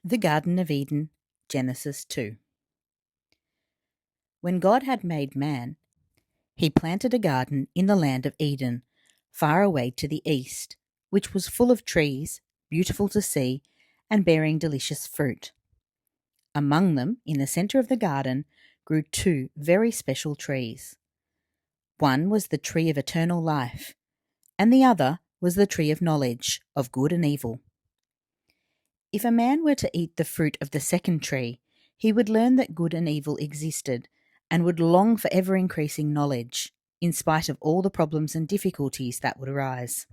The Garden of Eden, Genesis 2. When God had made man, he planted a garden in the land of Eden, far away to the east, which was full of trees, beautiful to see, and bearing delicious fruit. Among them, in the centre of the garden, grew two very special trees. One was the tree of eternal life, and the other was the tree of knowledge of good and evil. If a man were to eat the fruit of the second tree, he would learn that good and evil existed, and would long for ever-increasing knowledge, in spite of all the problems and difficulties that would arise.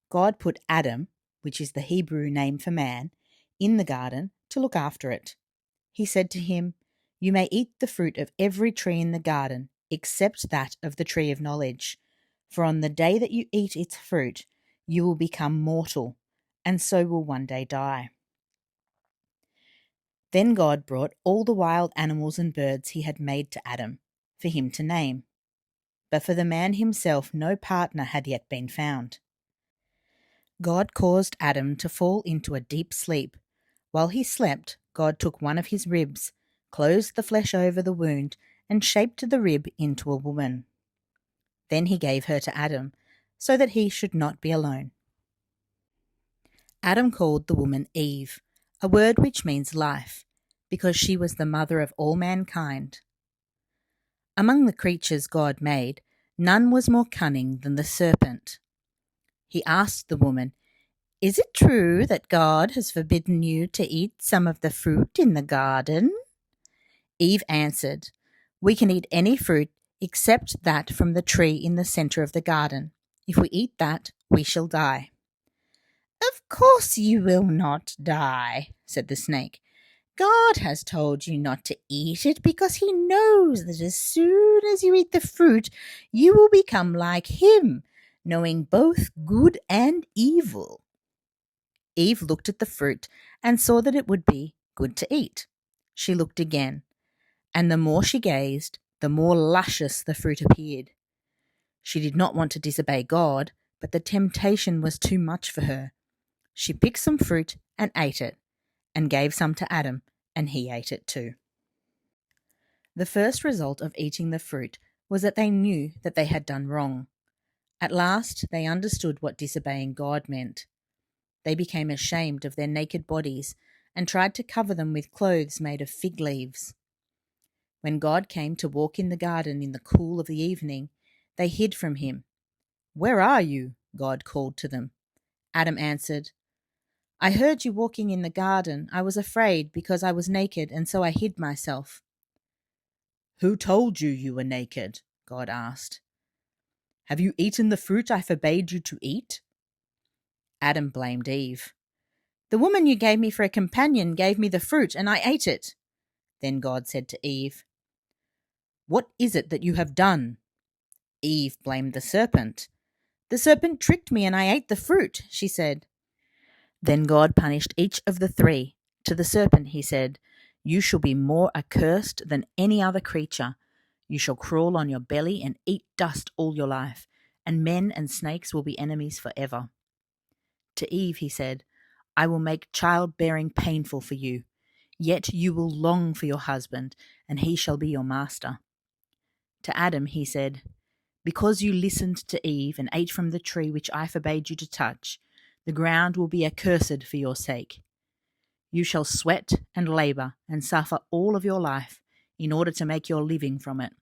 God put Adam, which is the Hebrew name for man, in the garden to look after it. He said to him, "You may eat the fruit of every tree in the garden, except that of the tree of knowledge. For on the day that you eat its fruit, you will become mortal, and so will one day die." Then God brought all the wild animals and birds he had made to Adam, for him to name. But for the man himself no partner had yet been found. God caused Adam to fall into a deep sleep. While he slept, God took one of his ribs, closed the flesh over the wound, and shaped the rib into a woman. Then he gave her to Adam, so that he should not be alone. Adam called the woman Eve, a word which means life, because she was the mother of all mankind. Among the creatures God made, none was more cunning than the serpent. He asked the woman, "Is it true that God has forbidden you to eat some of the fruit in the garden?" Eve answered, "We can eat any fruit except that from the tree in the center of the garden. If we eat that, we shall die." "Of course you will not die," said the snake. "God has told you not to eat it because he knows that as soon as you eat the fruit, you will become like him, knowing both good and evil." Eve looked at the fruit and saw that it would be good to eat. She looked again, and the more she gazed, the more luscious the fruit appeared. She did not want to disobey God, but the temptation was too much for her. She picked some fruit and ate it, and gave some to Adam, and he ate it too. The first result of eating the fruit was that they knew that they had done wrong. At last they understood what disobeying God meant. They became ashamed of their naked bodies and tried to cover them with clothes made of fig leaves. When God came to walk in the garden in the cool of the evening, they hid from him. "Where are you?" God called to them. Adam answered, "I heard you walking in the garden. I was afraid because I was naked, and so I hid myself." "Who told you you were naked?" God asked. "Have you eaten the fruit I forbade you to eat?" Adam blamed Eve. "The woman you gave me for a companion gave me the fruit, and I ate it." Then God said to Eve, "What is it that you have done?" Eve blamed the serpent. "The serpent tricked me and I ate the fruit," she said. Then God punished each of the three. To the serpent he said, "You shall be more accursed than any other creature. You shall crawl on your belly and eat dust all your life, and men and snakes will be enemies forever." To Eve he said, "I will make childbearing painful for you. Yet you will long for your husband, and he shall be your master." To Adam he said, "Because you listened to Eve and ate from the tree which I forbade you to touch, the ground will be accursed for your sake. You shall sweat and labor and suffer all of your life in order to make your living from it.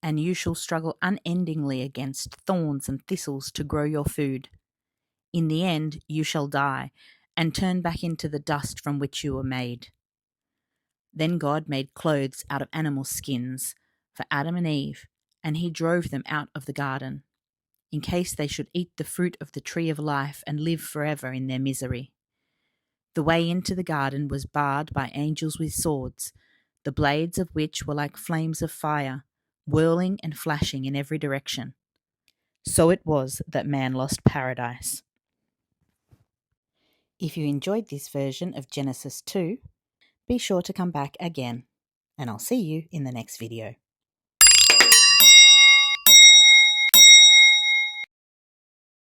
And you shall struggle unendingly against thorns and thistles to grow your food. In the end, you shall die and turn back into the dust from which you were made." Then God made clothes out of animal skins for Adam and Eve, and he drove them out of the garden, in case they should eat the fruit of the tree of life and live forever in their misery. The way into the garden was barred by angels with swords, the blades of which were like flames of fire, whirling and flashing in every direction. So it was that man lost paradise. If you enjoyed this version of Genesis 2, be sure to come back again, and I'll see you in the next video.